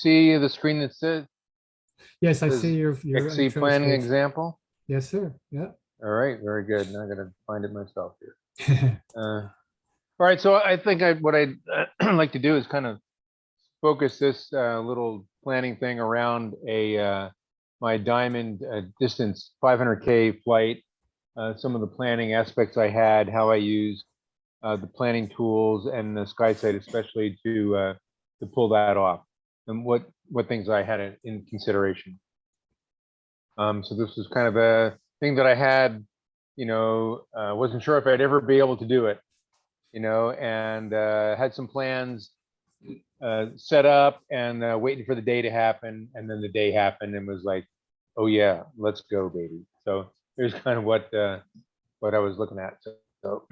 see the screen that says Yes, I see your XC intro planning stage. example? Yes, sir. Yeah. All right, very good. Now I'm going to find it myself here. All right, so I think what I'd like to do is kind of focus this little planning thing around my diamond distance 500K flight, some of the planning aspects I had, how I used the planning tools and the SkySight especially to pull that off, and what things I had in consideration. So this was kind of a thing that I had, wasn't sure if I'd ever be able to do it, and had some plans set up and waiting for the day to happen, and then the day happened and was like, oh yeah, let's go, baby. So here's kind of what I was looking at. So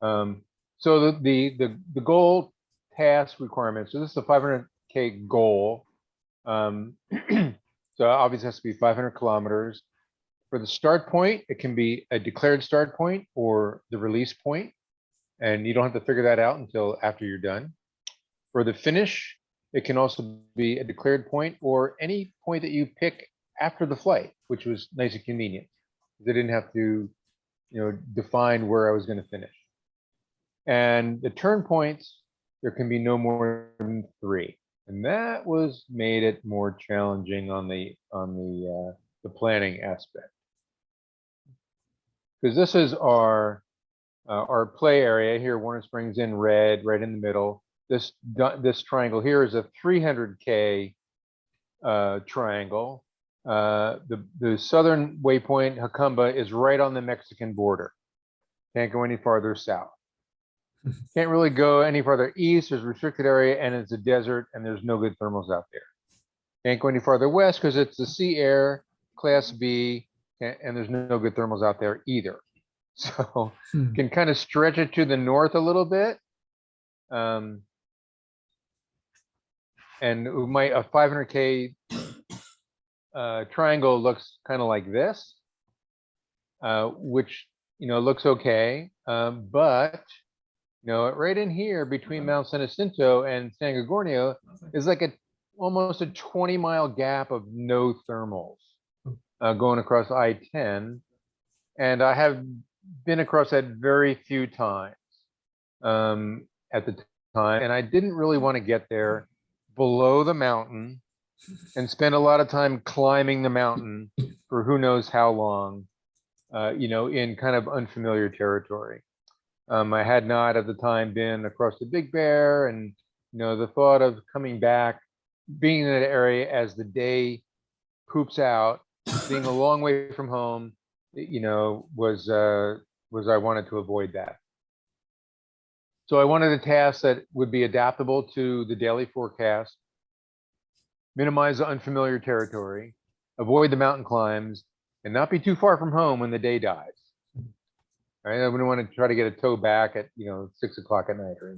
the goal task requirements. So this is a 500K goal. So obviously it has to be 500 kilometers. For the start point, it can be a declared start point or the release point, and you don't have to figure that out until after you're done. For the finish, it can also be a declared point or any point that you pick after the flight, which was nice and convenient. They didn't have to, define where I was going to finish. And the turn points, there can be no more than 3, and that made it more challenging on the planning aspect, because this is our play area here. Warner Springs in red, right in the middle. This triangle here is a 300K triangle. The southern waypoint, Jacumba, is right on the Mexican border. Can't go any farther south. Can't really go any farther east. There's a restricted area and it's a desert and there's no good thermals out there. Can't go any farther west because it's the sea air, class B, and there's no good thermals out there either. So can kind of stretch it to the north a little bit. And a 500K triangle looks kind of like this, which, looks okay. But right in here between Mount San Jacinto and San Gorgonio is like almost a 20-mile gap of no thermals going across I-10. And I have been across that very few times at the time. And I didn't really want to get there below the mountain and spend a lot of time climbing the mountain for who knows how long, in kind of unfamiliar territory. I had not at the time been across the Big Bear, and the thought of coming back, being in that area as the day poops out, being a long way from home, was I wanted to avoid that. So I wanted a task that would be adaptable to the daily forecast, minimize the unfamiliar territory, avoid the mountain climbs, and not be too far from home when the day dies. Right? I wouldn't want to try to get a tow back at 6 o'clock at night. Or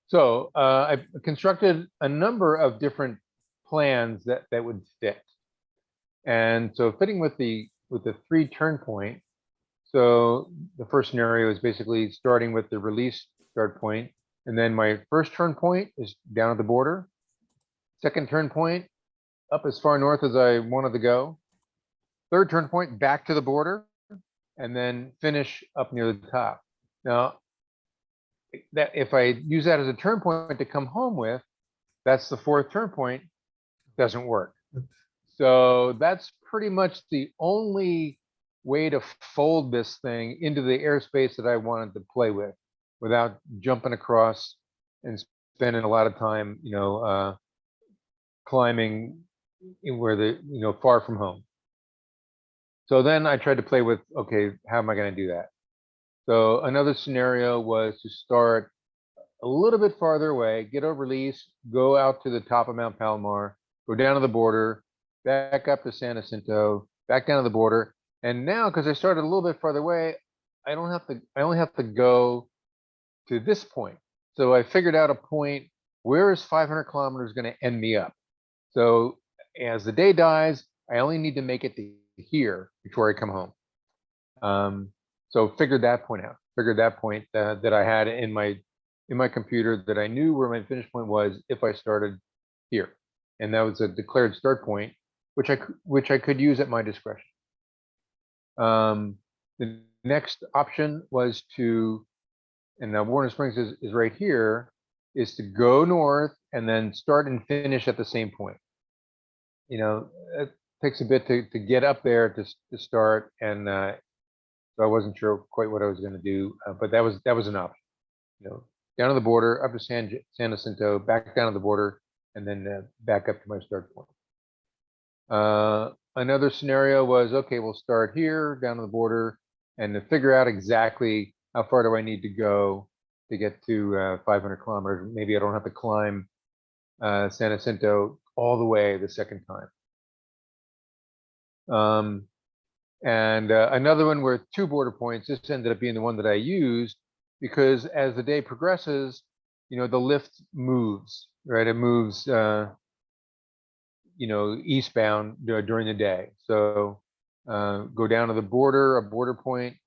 so I constructed a number of different plans that would fit, and so fitting with the 3 turn point. So the first scenario is basically starting with the release start point, and then my first turn point is down at the border. Second turn point up as far north as I wanted to go. Third turn point back to the border, and then finish up near the top. Now, that if I use that as a turn point to come home with, that's the 4th turn point, doesn't work. So that's pretty much the only way to fold this thing into the airspace that I wanted to play with without jumping across and spending a lot of time, climbing where far from home. So then I tried to play with, okay, how am I going to do that? So another scenario was to start a little bit farther away, get a release, go out to the top of Mount Palomar, go down to the border, back up to San Jacinto, back down to the border. And now, because I started a little bit farther away, I only have to go to this point. So I figured out a point, where is 500 kilometers going to end me up? So as the day dies, I only need to make it to here before I come home. So figured that point out, that I had in my in my computer that I knew where my finish point was if I started here. And that was a declared start point, which I could use at my discretion. The next option was to, and now Warner Springs is right here, is to go north and then start and finish at the same point. It takes a bit to get up there to start, and so I wasn't sure quite what I was going to do, but that was an option. Down to the border, up to San Jacinto, back down to the border, and then back up to my start point. Another scenario was, okay, we'll start here, down to the border, and to figure out exactly how far do I need to go to get to 500 kilometers. Maybe I don't have to climb San Jacinto all the way the second time. And another one were 2 border points. This ended up being the one that I used because as the day progresses, the lift moves, right? It moves, eastbound during the day. So go down to the border, a border point,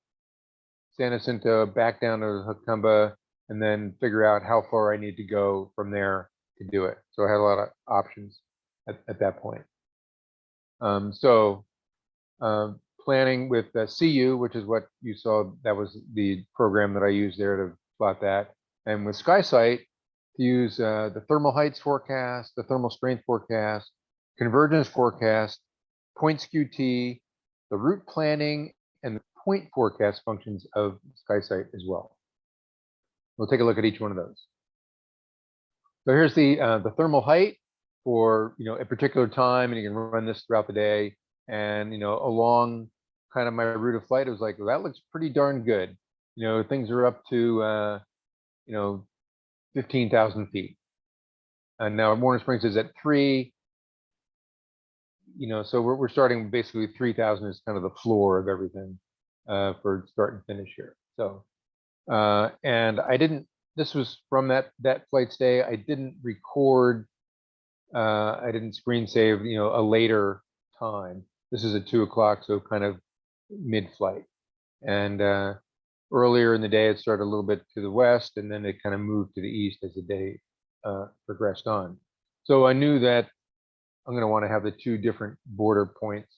San Jacinto, back down to Jacumba, and then figure out how far I need to go from there to do it. So I had a lot of options at that point. Planning with CU, which is what you saw, that was the program that I used there to plot that. And with SkySight, to use the thermal heights forecast, the thermal strength forecast, convergence forecast, point SkewT, the route planning, and the point forecast functions of SkySight as well. We'll take a look at each one of those. So here's the thermal height for a particular time, and you can run this throughout the day. And along kind of my route of flight, it was like, well, that looks pretty darn good. Things are up to 15,000 feet. And now Warner Springs is at 3. So we're starting basically 3,000 is kind of the floor of everything for start and finish here. So and I didn't. This was from that flight stay. I didn't record. I didn't screen save. A later time. This is at 2 o'clock, so kind of mid-flight. And earlier in the day, it started a little bit to the west, and then it kind of moved to the east as the day progressed on. So I knew that I'm going to want to have the 2 different border points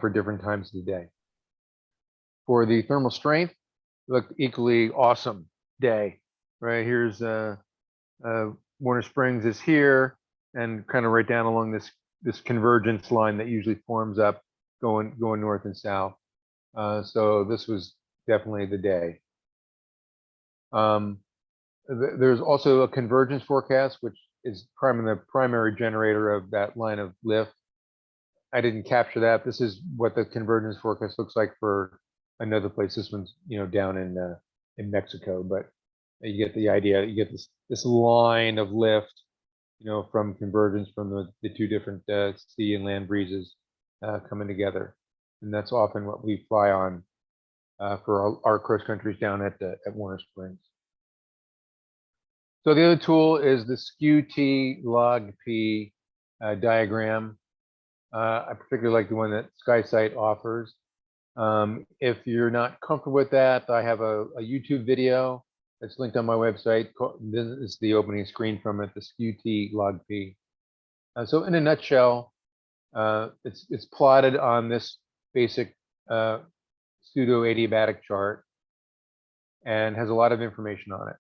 for different times of the day. For the thermal strength, looked equally awesome day. Right here's Warner Springs is here, and kind of right down along this convergence line that usually forms up going north and south. So this was definitely the day. There's also a convergence forecast, which is the primary generator of that line of lift. I didn't capture that. This is what the convergence forecast looks like for another place. This one's down in Mexico, but you get the idea. You get this line of lift, from convergence from the 2 different sea and land breezes coming together, and that's often what we fly on for our cross countries down at Warner Springs. So the other tool is the SkewT Log P Diagram. I particularly like the one that SkySight offers. If you're not comfortable with that, I have a YouTube video that's linked on my website. This is the opening screen from it, the SkewT Log P. So in a nutshell, it's plotted on this basic pseudo adiabatic chart and has a lot of information on it.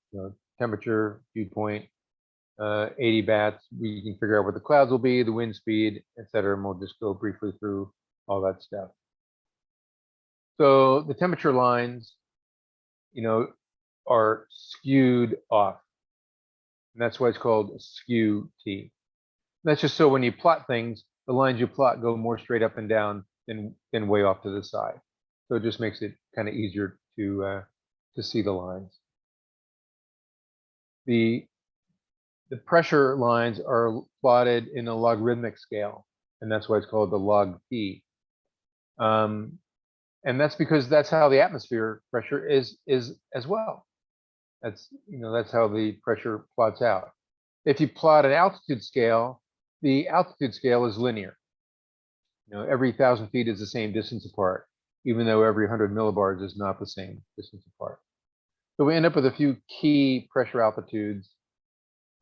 Temperature, dew point, adiabats. We can figure out what the clouds will be, the wind speed, etc. And we'll just go briefly through all that stuff. So the temperature lines, are skewed off. And that's why it's called SkewT. That's just so when you plot things, the lines you plot go more straight up and down than way off to the side. So it just makes it kind of easier to see the lines. The pressure lines are plotted in a logarithmic scale, and that's why it's called the log P. And that's because that's how the atmosphere pressure is as well. That's how the pressure plots out. If you plot an altitude scale, the altitude scale is linear. Every 1,000 feet is the same distance apart, even though every 100 millibars is not the same distance apart. So we end up with a few key pressure altitudes.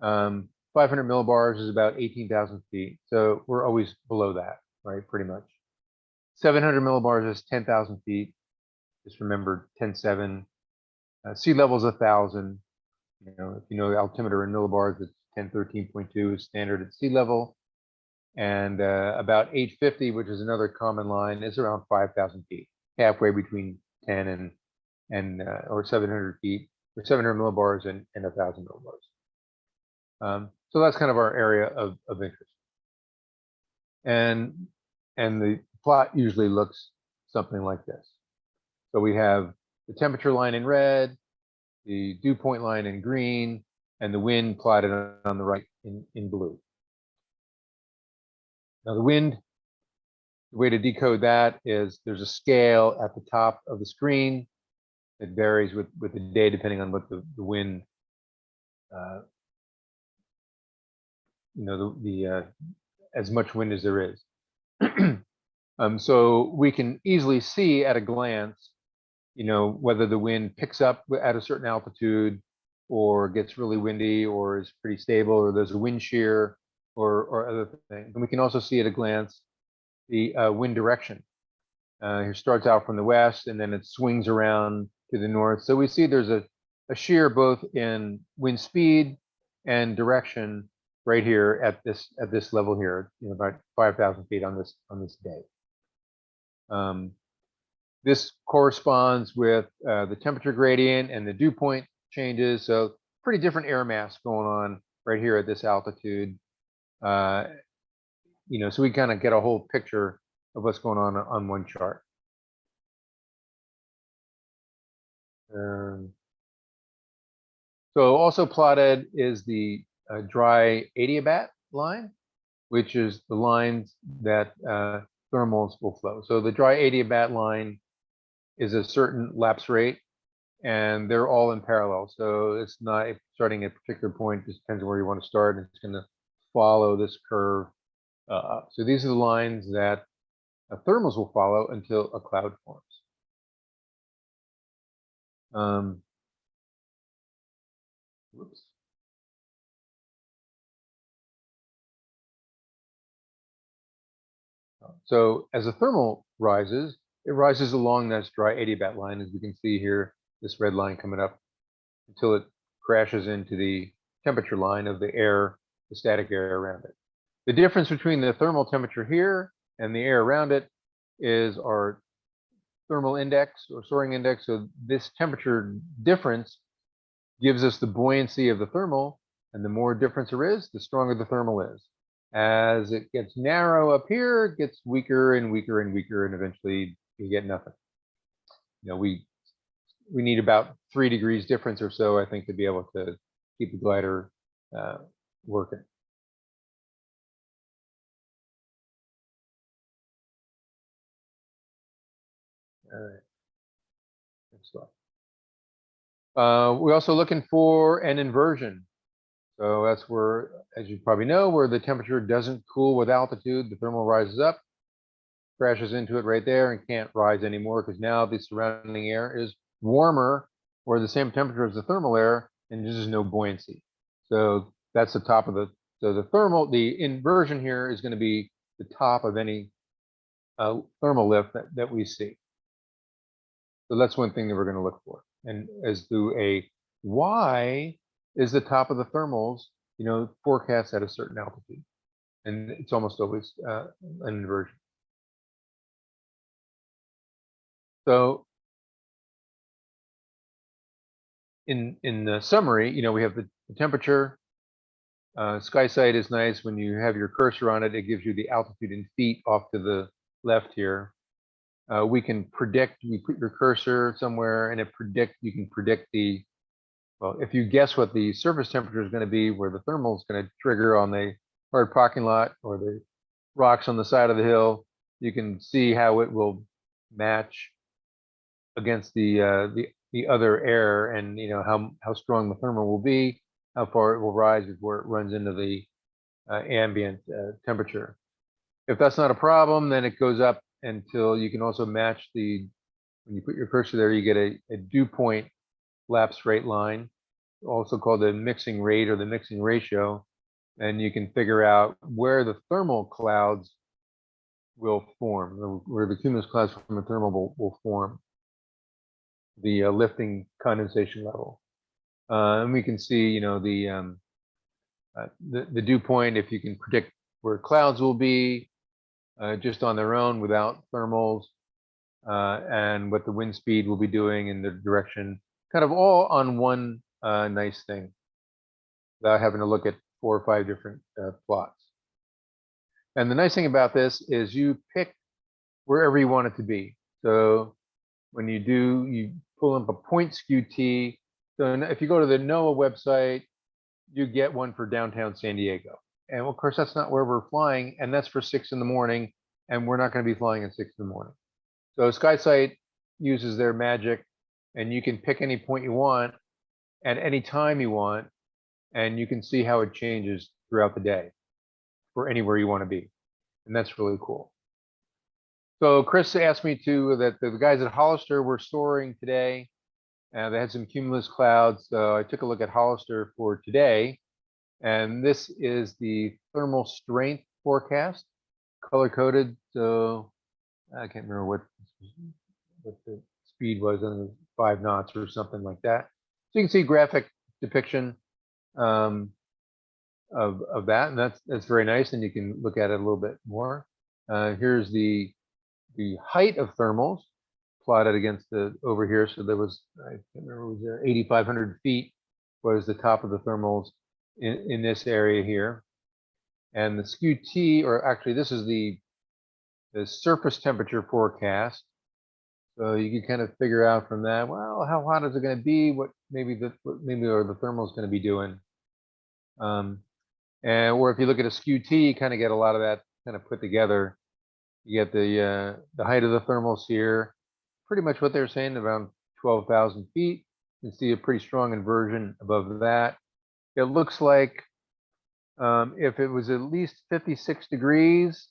500 millibars is about 18,000 feet. So we're always below that, right? Pretty much. 700 millibars is 10,000 feet. Just remember 10.7. Sea level is 1,000. You know, if you know the altimeter in millibars, it's 1013.2 is standard at sea level. And about 850, which is another common line, is around 5,000 feet, halfway between 10 and or 700 feet, or 700 millibars and 1,000 millibars. So that's kind of our area of interest. And the plot usually looks something like this. So we have the temperature line in red, the dew point line in green, and the wind plotted on the right in blue. Now the wind, the way to decode that is there's a scale at the top of the screen. It varies with the day depending on what the wind, you know, as much wind as there is. So we can easily see at a glance, you know, whether the wind picks up at a certain altitude or gets really windy or is pretty stable or there's a wind shear or other things. And we can also see at a glance the wind direction. Here starts out from the west and then it swings around to the north. So we see there's a shear both in wind speed and direction right here at this level here, you know, about 5,000 feet on this day. This corresponds with the temperature gradient and the dew point changes. So pretty different air mass going on right here at this altitude. You know, so we kind of get a whole picture of what's going on one chart. So also plotted is the dry adiabat line, which is the lines that thermals will flow. So the dry adiabat line is a certain lapse rate, and they're all in parallel. So it's not starting at a particular point, just depends on where you want to start, and it's going to follow this curve up. So these are the lines that thermals will follow until a cloud forms. Whoops. So as a thermal rises, it rises along this dry adiabat line, as we can see here, this red line coming up, until it crashes into the temperature line of the air, the static air around it. The difference between the thermal temperature here and the air around it is our thermal index or soaring index. So this temperature difference gives us the buoyancy of the thermal, and the more difference there is, the stronger the thermal is. As it gets narrow up here, it gets weaker and weaker and weaker, and eventually you get nothing. You know, we need about 3 degrees difference or so, I think, to be able to keep the glider working. All right. Next slide. We're also looking for an inversion. So that's where, as you probably know, where the temperature doesn't cool with altitude, the thermal rises up, crashes into it right there, and can't rise anymore because now the surrounding air is warmer or the same temperature as the thermal air, and there's just no buoyancy. So that's the top of the inversion here is going to be the top of any thermal lift that we see. So that's one thing that we're going to look for. And as to a Y is the top of the thermals, you know, forecast at a certain altitude. And it's almost always an inversion. So in the summary, you know, we have the temperature. Sky sight is nice. When you have your cursor on it, it gives you the altitude in feet off to the left here. We can predict, you put your cursor somewhere and you can predict well, if you guess what the surface temperature is going to be, where the thermal is going to trigger on the hard parking lot or the rocks on the side of the hill, you can see how it will match against the other air, and you know how strong the thermal will be, how far it will rise before it runs into the ambient temperature. If that's not a problem, then it goes up until you can also match when you put your cursor there, you get a dew point lapse rate line, also called the mixing rate or the mixing ratio. And you can figure out where the thermal clouds will form, where the cumulus clouds from the thermal will form, the lifting condensation level. And we can see, you know, the dew point, if you can predict where clouds will be just on their own without thermals, and what the wind speed will be doing in the direction, kind of all on one nice thing, without having to look at 4 or 5 different plots. And the nice thing about this is you pick wherever you want it to be. So when you do, you pull up a point SkewT. So if you go to the NOAA website, you get one for downtown San Diego. And of course, that's not where we're flying, and that's for 6 in the morning, and we're not going to be flying at 6 in the morning. So SkySight uses their magic, and you can pick any point you want at any time you want, and you can see how it changes throughout the day for anywhere you want to be. And that's really cool. So Chris asked me that the guys at Hollister were soaring today. They had some cumulus clouds. So I took a look at Hollister for today. And this is the thermal strength forecast, color coded. So I can't remember what the speed was, I think it was 5 knots or something like that. So you can see graphic depiction of that, and that's very nice. And you can look at it a little bit more. Here's the height of thermals plotted against the over here. So there was, I can't remember, it was 8,500 feet was the top of the thermals in this area here. And the SkewT, or actually this is the surface temperature forecast. So you can kind of figure out from that, well, how hot is it going to be? What maybe the thermal is going to be doing. And or if you look at a SkewT, you kind of get a lot of that kind of put together. You get the height of the thermals here, pretty much what they're saying, around 12,000 feet. You can see a pretty strong inversion above that. It looks like if it was at least 56 degrees,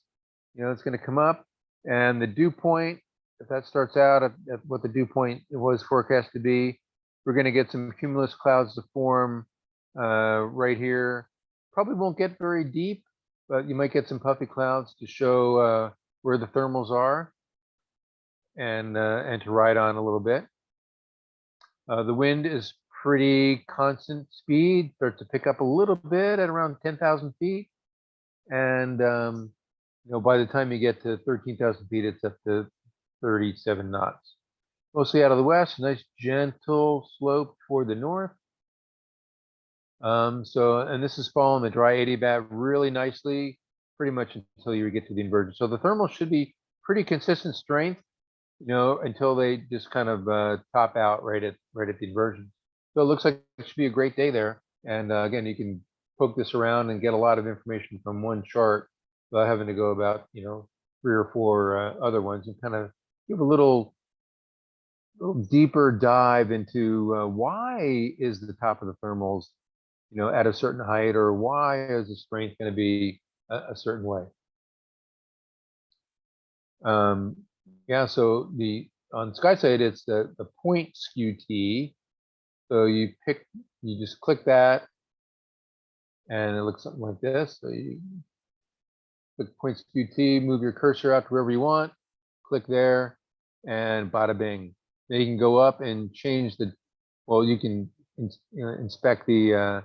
you know, it's going to come up. And the dew point, if that starts out at what the dew point was forecast to be, we're going to get some cumulus clouds to form right here. Probably won't get very deep, but you might get some puffy clouds to show where the thermals are, and to ride on a little bit. The wind is pretty constant speed, starts to pick up a little bit at around 10,000 feet. And, you know, by the time you get to 13,000 feet, it's up to 37 knots. Mostly out of the west, nice gentle slope toward the north. And this is following the dry adiabat really nicely, pretty much until you get to the inversion. So the thermal should be pretty consistent strength, you know, until they just kind of top out right at the inversion. So it looks like it should be a great day there. And again, you can poke this around and get a lot of information from one chart without having to go about, you know, 3 or 4 other ones, and kind of give a little deeper dive into why is the top of the thermals, you know, at a certain height, or why is the strength going to be a certain way. Yeah, so on SkySight, it's the point SkewT. So you just click that, and it looks something like this. So you click point SkewT, move your cursor out to wherever you want, click there, and bada bing. Then you can go up and change you can inspect the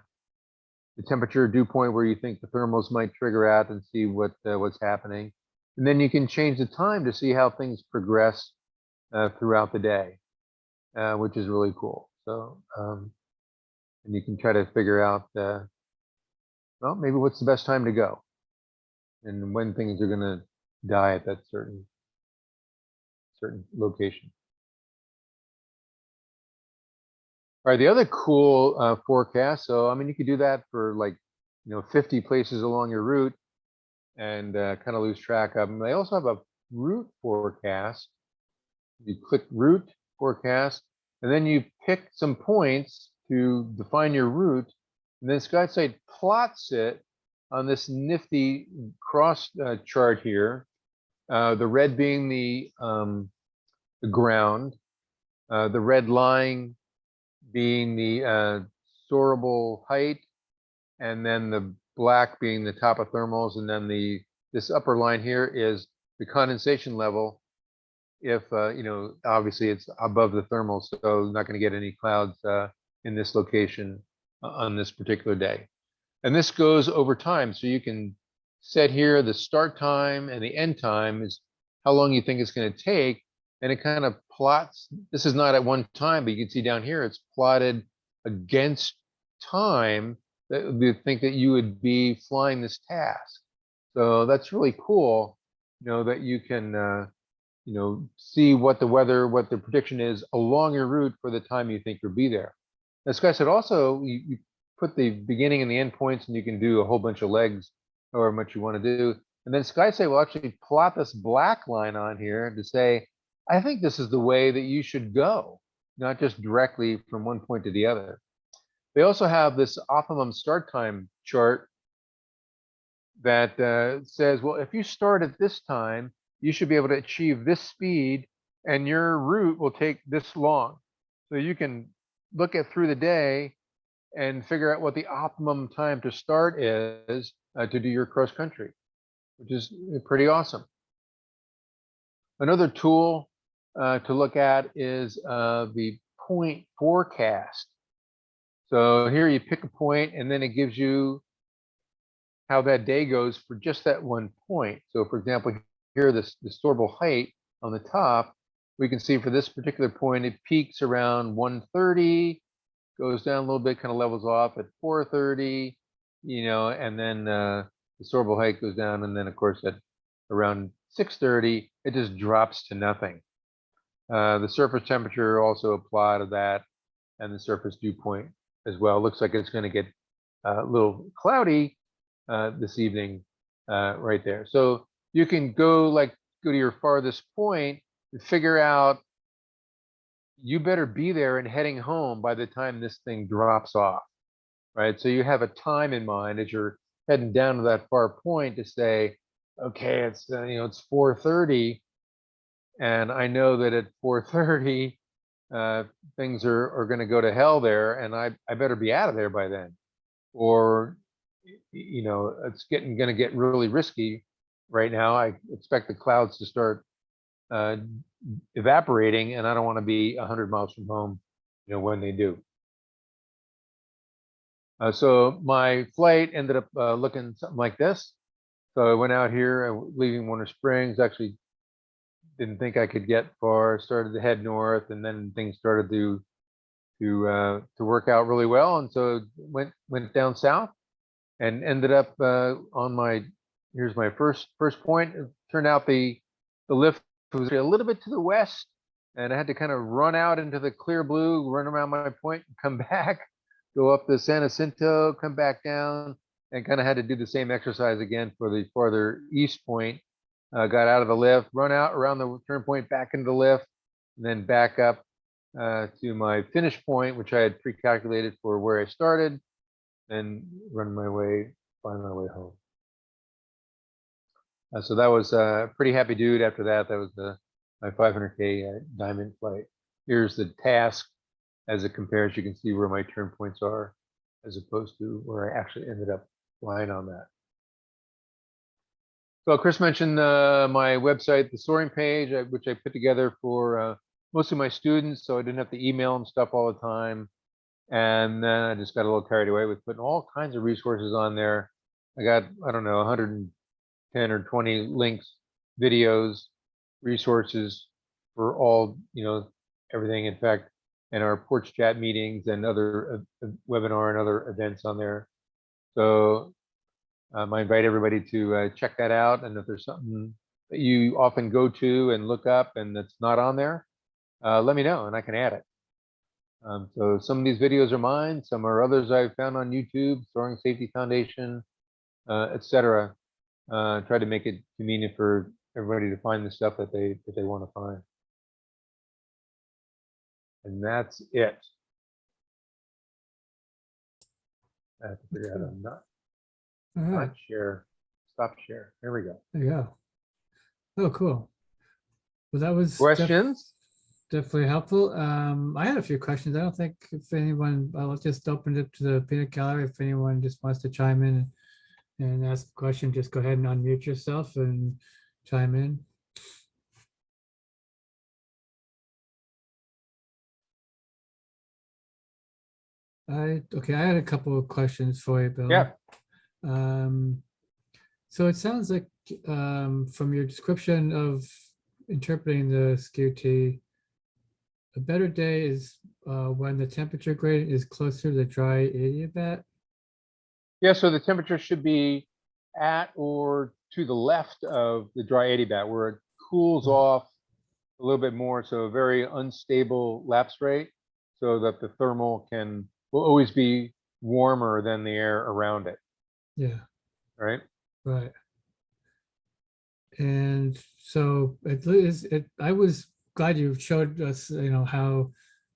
temperature dew point where you think the thermals might trigger at, and see what's happening. And then you can change the time to see how things progress throughout the day, which is really cool. So, and you can try to figure out, well, maybe what's the best time to go, and when things are going to die at that certain location. All right, the other cool forecast. So, I mean, you could do that for like, you know, 50 places along your route, and kind of lose track of them. They also have a route forecast. You click route forecast, and then you pick some points to define your route, and then SkySight plots it on this nifty cross chart here. The red being the ground, the red line being the soarable height, and then the black being the top of thermals, and then this upper line here is the condensation level. If obviously it's above the thermals, so not going to get any clouds in this location on this particular day. And this goes over time, so you can set here the start time and the end time is how long you think it's going to take, and it kind of plots. This is not at one time, but you can see down here it's plotted against time that you think that you would be flying this task. So that's really cool, that you can see what the prediction is along your route for the time you think you'll be there. As Sky said, also you put the beginning and the end points, and you can do a whole bunch of legs, however much you want to do. And then SkySay will actually plot this black line on here to say, I think this is the way that you should go, not just directly from one point to the other. They also have this optimum start time chart that says, well, if you start at this time, you should be able to achieve this speed, and your route will take this long. So you can look at through the day and figure out what the optimum time to start is to do your cross country, which is pretty awesome. Another tool to look at is the point forecast. So here you pick a point, and then it gives you how that day goes for just that one point. So for example, here the soarable height on the top, we can see for this particular point, it peaks around 1:30, goes down a little bit, kind of levels off at 4:30, and then the soarable height goes down, and then of course at around 6:30, it just drops to nothing. The surface temperature also apply to that, and the surface dew point as well. Looks like it's going to get a little cloudy this evening right there. So you can go to your farthest point and figure out you better be there and heading home by the time this thing drops off, right? So you have a time in mind as you're heading down to that far point to say, okay, it's it's 4:30, and I know that at 4:30 things are going to go to hell there, and I better be out of there by then, or it's going to get really risky right now. I expect the clouds to start evaporating, and I don't want to be 100 miles from home, when they do. So my flight ended up looking something like this. So I went out here, leaving Warner Springs. Actually, didn't think I could get far. Started to head north, and then things started to work out really well, and so went down south, and ended up on my. Here's my first point. It turned out the lift was a little bit to the west, and I had to kind of run out into the clear blue, run around my point, and come back, go up the San Jacinto, come back down, and kind of had to do the same exercise again for the farther east point. Got out of the lift, run out around the turn point, back into the lift, and then back up to my finish point, which I had pre-calculated for where I started, and find my way home. So that was a pretty happy dude. After that, that was my 500K diamond flight. Here's the task as it compares. You can see where my turn points are as opposed to where I actually ended up flying on that. So Chris mentioned my website, the Soaring Page, which I put together for mostly my students, so I didn't have to email them stuff all the time. And then I just got a little carried away with putting all kinds of resources on there. I got, I don't know, 110 or 20 links, videos, resources for all, everything. In fact, and our porch chat meetings and other webinar and other events on there. So I invite everybody to check that out. And if there's something that you often go to and look up and that's not on there, let me know and I can add it. So some of these videos are mine, some are others I've found on YouTube, Soaring Safety Foundation, etc. Try to make it convenient for everybody to find the stuff that they want to find. And that's it. I have to figure out how to not share, stop share. There we go. There you go. Oh, cool. Well, that was questions. definitely helpful. I had a few questions. I don't think if anyone, I'll just open it to the peanut gallery. If anyone just wants to chime in and ask a question, just go ahead and unmute yourself and chime in. Okay, I had a couple of questions for you, Bill. Yeah. So it sounds like from your description of interpreting the SkewT, a better day is when the temperature gradient is closer to the dry adiabat. Yeah, so the temperature should be at or to the left of the dry adiabat, where it cools off a little bit more. So a very unstable lapse rate, so that the thermal will always be warmer than the air around it. Yeah, Right. right. And so I was glad you showed us, how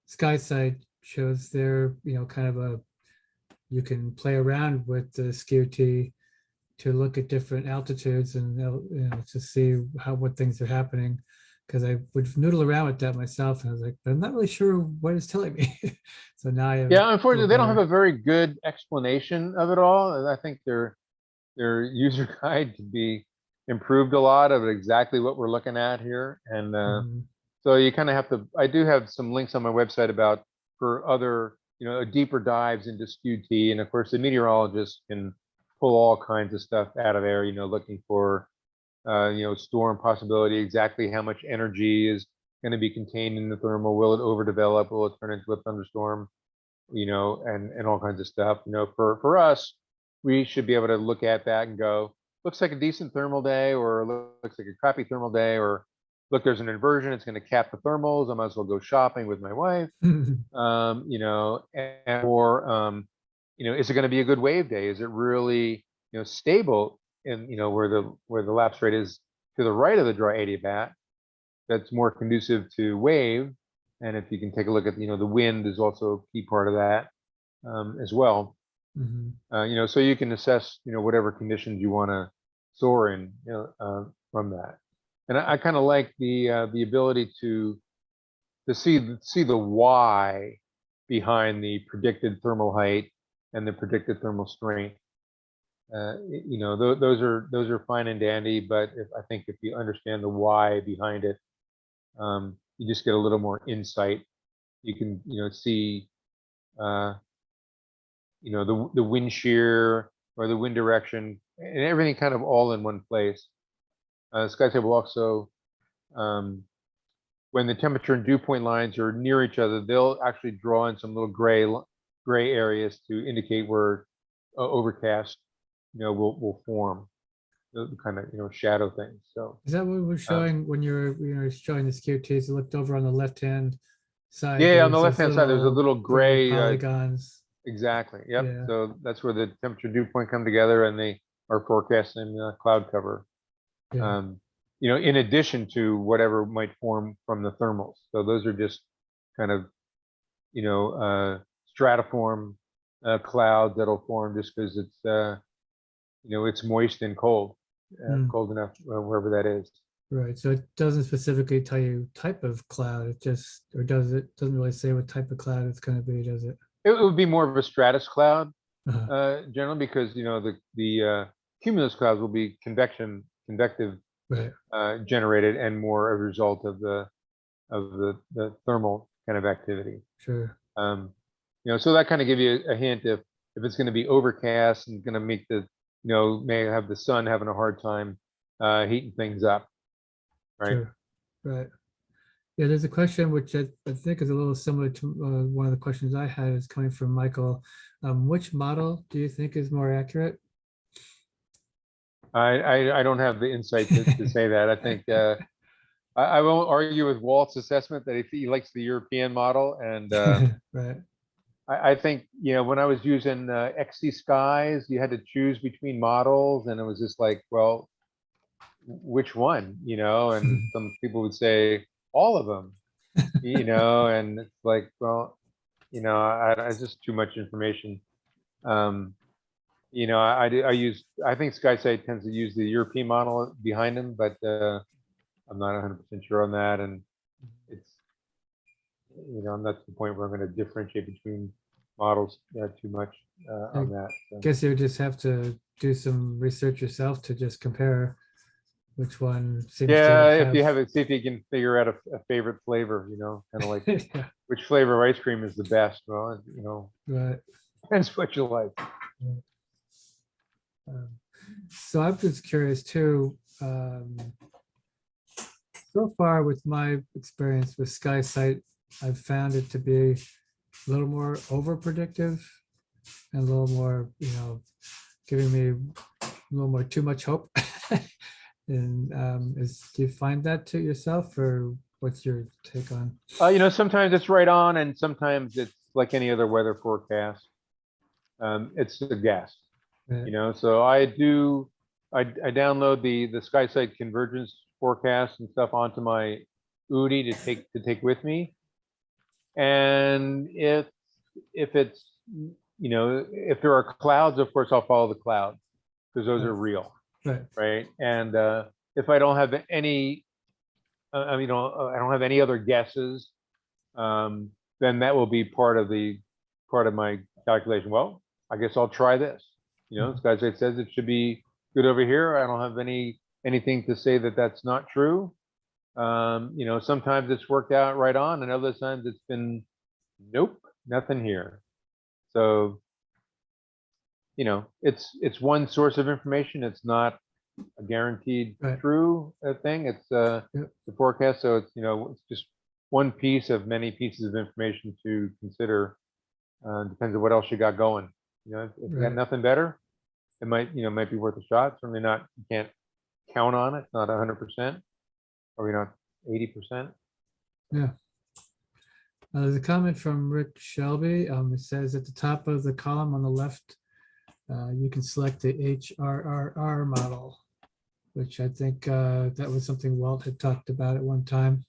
SkySight shows their, kind of you can play around with the SkewT to look at different altitudes and to see what things are happening. Because I would noodle around with that myself, and I was like, I'm not really sure what it's telling me. So now I have Yeah, unfortunately, they don't have better. a very good explanation of it all, and I think their user guide could be improved a lot of exactly what we're looking at here. And so you kind of have to. I do have some links on my website about for other, deeper dives into SkewT, and of course the meteorologist can pull all kinds of stuff out of there, looking for storm possibility, exactly how much energy is going to be contained in the thermal. Will it overdevelop? Will it turn into a thunderstorm? And all kinds of stuff. For us, we should be able to look at that and go, looks like a decent thermal day, or looks like a crappy thermal day, or look, there's an inversion, it's going to cap the thermals. I might as well go shopping with my wife. Is it going to be a good wave day? Is it really, stable in, where the lapse rate is to the right of the dry adiabat? That's more conducive to wave. And if you can take a look at, the wind is also a key part of that as well. So you can assess, whatever conditions you want to soar in, from that. And I kind of like the ability to see the why behind the predicted thermal height and the predicted thermal strength. Those are fine and dandy, but I think if you understand the why behind it, you just get a little more insight. You can, see, the wind shear or the wind direction and everything kind of all in one place. SkySight will also, when the temperature and dew point lines are near each other, they'll actually draw in some little gray areas to indicate where overcast, will form. The kind of, shadow things. So Is that what we're showing when you're showing the SkewTs? You looked over on the left-hand side. yeah, on the there's those left-hand side, there's a little gray polygons. exactly. Yep. Yeah. So that's where the temperature dew point come together, and they are forecasting cloud cover. Yeah. In addition to whatever might form from the thermals. So those are just kind of, stratiform clouds that'll form just because it's it's moist and cold, cold enough wherever that is. Right. So it doesn't specifically tell you type of cloud. It just, or does it? Doesn't really say what type of cloud it's going to be, does it? It would be more of a stratus cloud, generally, because the cumulus clouds will be convective Right. generated, and more a result of the thermal kind of activity. Sure. So that kind of give you a hint if it's going to be overcast and going to make the may have the sun having a hard time heating things up. Right. Sure. Right. Yeah, there's a question which I think is a little similar to one of the questions I had, is coming from Michael. Which model do you think is more accurate? I don't have the insight to say that. I think I won't argue with Walt's assessment that he likes the European model, and Right. I think when I was using XC Skies, you had to choose between models, and it was just like, well, which one, and some people would say all of them, and it's like, well, it's just too much information. I think SkySight tends to use the European model behind them, but I'm not 100% sure on that. And I'm not to the point where I'm going to differentiate between models too much on that. So. Guess you would just have to do some research yourself to just compare which one seems Yeah, to if you have it, see if you can figure out a favorite flavor, kind of like yeah, which flavor of ice cream is the best. Well, right. depends what you like. So I'm just curious too. So far with my experience with SkySight, I've found it to be a little more over predictive and a little more, giving me a little more too much hope. And do you find that to yourself, or what's your take on? Sometimes it's right on, and sometimes it's like any other weather forecast. It's a guess. So I download the SkySight convergence forecast and stuff onto my UDI to take with me. And if it's, if there are clouds, of course, I'll follow the clouds because those are real. Right. And if I don't have any, I don't have any other guesses, then that will be part of my calculation. Well, I guess I'll try this. SkySight says it should be good over here. I don't have anything to say that that's not true. Sometimes it's worked out right on, and other times it's been, nope, nothing here. So, it's one source of information. It's not a guaranteed true thing. It's the forecast. So it's just one piece of many pieces of information to consider. Depends on what else you got going. If you got nothing better, it might be worth a shot. Certainly not. You can't count on it. It's not 100%, or not 80%. Yeah. There's a comment from Rick Shelby. It says at the top of the column on the left, you can select the HRRR model, which I think that was something Walt had talked about at one time.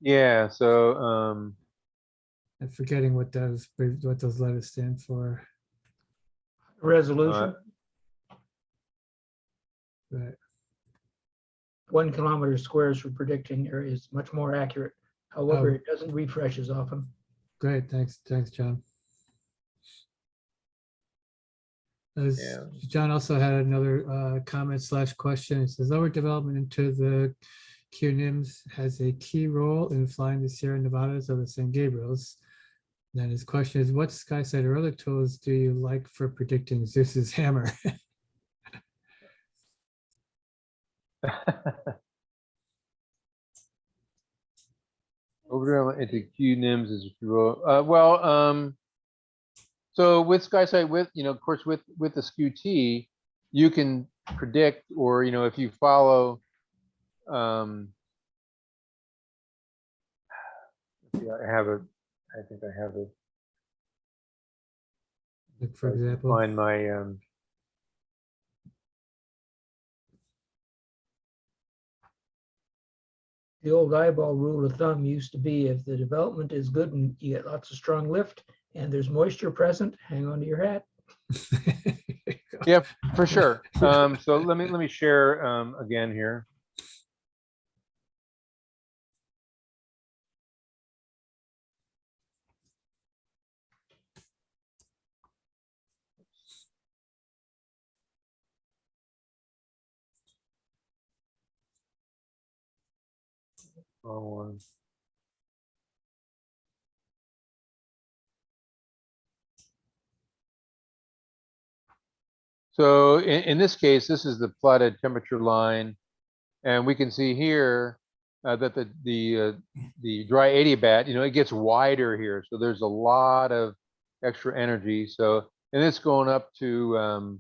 Yeah. So I'm forgetting what those letters stand for. Resolution. Right. 1 kilometer squares for predicting areas is much more accurate. However, it doesn't refresh as often. Great, thanks, John. John also had another comment / question. It says lower development into the QNIMS has a key role in flying the Sierra Nevadas or the San Gabriels. Then his question is, what SkySight or other tools do you like for predicting Zeus's hammer? Overall into QNIMS is so with SkySight, of course, with the SkewT, you can predict, or if you follow, I think I have it. Like, for example, find my The old eyeball rule of thumb used to be, if the development is good and you get lots of strong lift and there's moisture present, hang on to your hat. yeah, for sure. So let me share again here. Wrong one. So in this case, this is the plotted temperature line, and we can see here that the dry adiabat, it gets wider here. So there's a lot of extra energy. So, and it's going up to,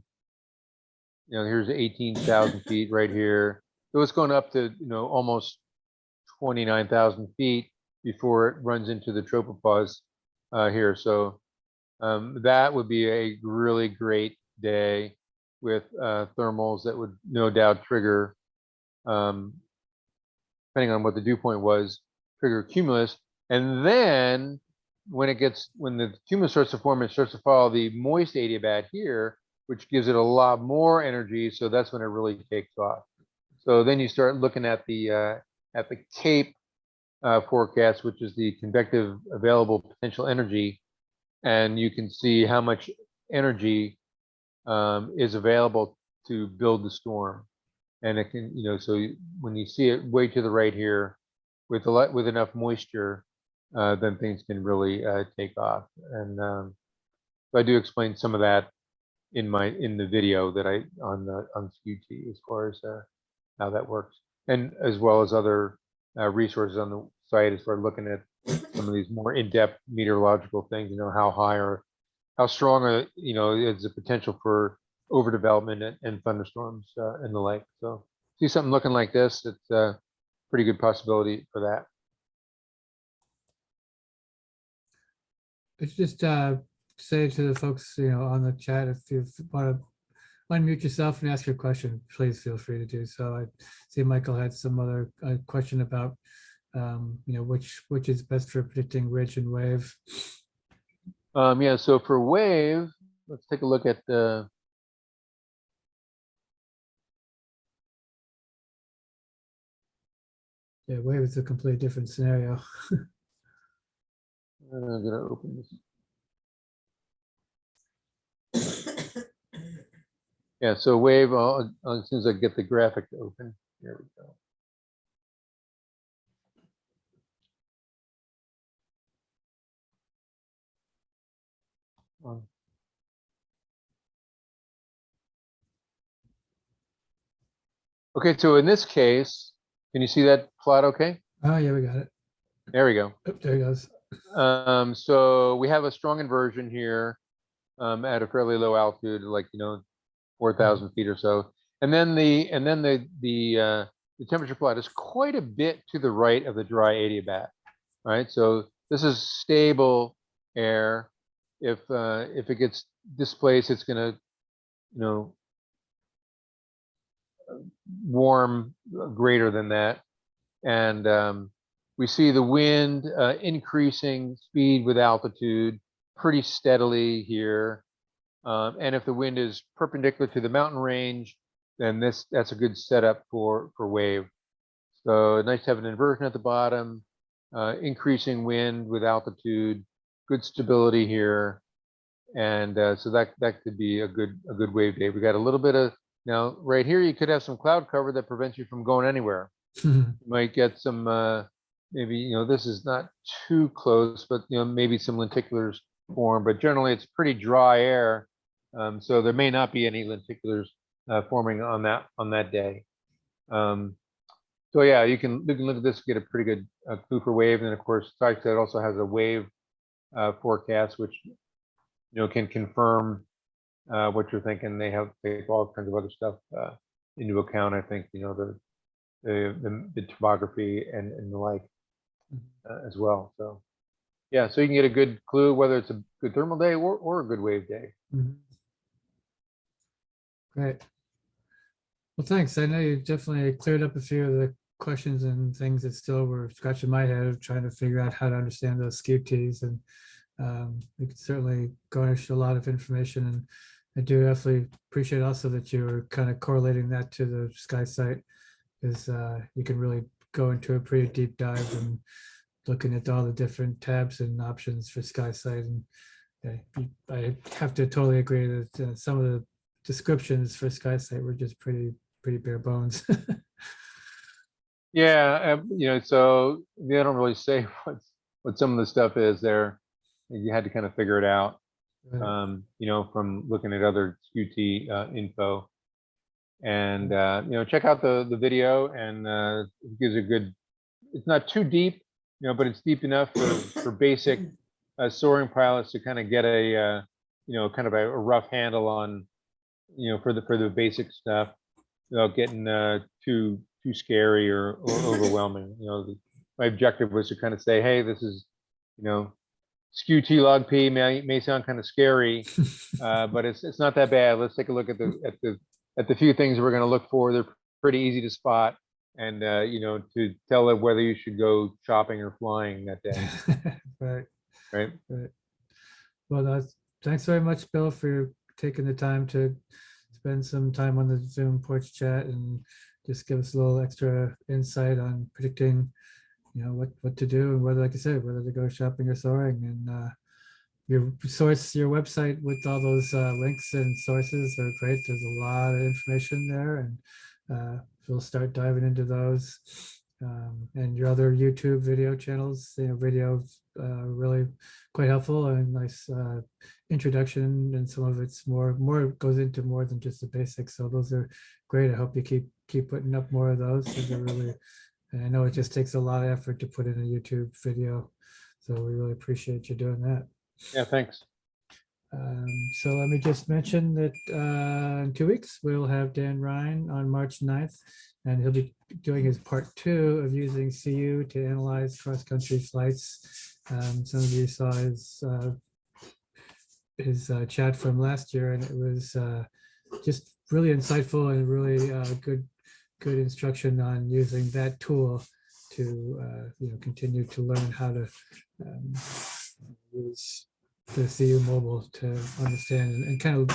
here's 18,000 feet right here. So it's going up to, almost 29,000 feet before it runs into the tropopause here. So that would be a really great day with thermals that would no doubt trigger, depending on what the dew point was, trigger cumulus. And then when the cumulus starts to form, it starts to follow the moist adiabat here, which gives it a lot more energy. So that's when it really takes off. So then you start looking at the cape forecast, which is the convective available potential energy, and you can see how much energy is available to build the storm. And it can, so when you see it way to the right here, with enough moisture, then things can really take off. And so I do explain some of that in the video that on SkewT as far as how that works, and as well as other resources on the site as far as looking at some of these more in-depth meteorological things. How high or how strong is the potential for overdevelopment and thunderstorms and the like. So see something looking like this, it's a pretty good possibility for that. It's just say to the folks, on the chat, if you want to unmute yourself and ask your question, please feel free to do so. I see Michael had some other question about, which is best for predicting ridge and wave. Yeah, so for wave, let's take a look at the. Yeah, wave is a completely different scenario. I'm gonna open this. Yeah, so wave, as soon as I get the graphic to open, here we go. Okay, so in this case, can you see that plot okay? Oh, yeah, we got it. There we go. Oh, there he goes. So we have a strong inversion here at a fairly low altitude, like 4,000 feet or so, and then the temperature plot is quite a bit to the right of the dry adiabat, right? So this is stable air. If it gets displaced, it's going to warm greater than that, and we see the wind increasing speed with altitude pretty steadily here. And if the wind is perpendicular to the mountain range, then that's a good setup for wave. So nice to have an inversion at the bottom, increasing wind with altitude, good stability here, and so that could be a good wave day. We got a little bit of now right here. You could have some cloud cover that prevents you from going anywhere. You might get some maybe this is not too close, but maybe some lenticulars form. But generally, it's pretty dry air. So there may not be any lenticulars forming on that day. So yeah, you can look at this, get a pretty good clue for wave, and then of course, SkewT also has a wave forecast, which can confirm what you're thinking. They take all kinds of other stuff into account. I think the topography and the like as well. So yeah, so you can get a good clue whether it's a good thermal day or a good wave day. Great. Well, thanks. I know you definitely cleared up a few of the questions and things that still were scratching my head of trying to figure out how to understand those SkewTs, and you could certainly garnish a lot of information. And I do definitely appreciate also that you were kind of correlating that to the SkySight, because you can really go into a pretty deep dive and looking at all the different tabs and options for SkySight. And I have to totally agree that some of the descriptions for SkySight were just pretty bare bones. Yeah, so they don't really say what some of the stuff is there. You had to kind of figure it out, Right. from looking at other SkewT info. And check out the video, and it gives a good. It's not too deep, but it's deep enough for basic soaring pilots to kind of get a kind of a rough handle on for the basic stuff without getting too scary or overwhelming. My objective was to kind of say, hey, this is SkewT Log P may sound kind of scary, but it's not that bad. Let's take a look at the few things we're going to look for. They're pretty easy to spot, and to tell it whether you should go shopping or flying that day. Right. Right. Well, thanks very much, Bill, for taking the time to spend some time on the Zoom porch chat and just give us a little extra insight on predicting, you know, what to do and whether, like I said, whether to go shopping or soaring. And your website with all those links and sources are great. There's a lot of information there, and we'll start diving into those. And your other YouTube video channels, you know, videos really quite helpful and nice introduction, and some of it's more goes into more than just the basics. So those are great. I hope you keep putting up more of those. They're really, and I know it just takes a lot of effort to put in a YouTube video, so we really appreciate you doing that. Yeah, thanks. So let me just mention that in 2 weeks, we'll have Dan Ryan on March 9th, and he'll be doing his part 2 of using CU to analyze cross-country flights. Some of you saw his chat from last year, and it was just really insightful and really good instruction on using that tool to you know, continue to learn how to use the CU mobile to understand and kind of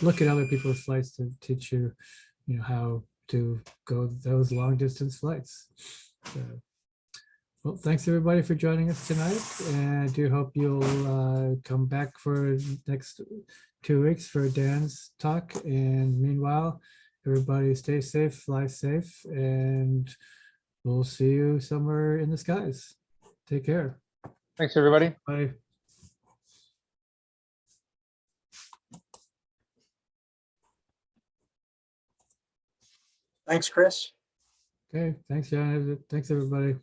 look at other people's flights to teach you, you know, how to go those long distance flights. So, well, thanks everybody for joining us tonight, and I do hope you'll come back for next 2 weeks for Dan's talk. And meanwhile, everybody stay safe, fly safe, and we'll see you somewhere in the skies. Take care. Thanks, everybody. Bye. Thanks, Chris. Okay, thanks, John. Thanks, everybody.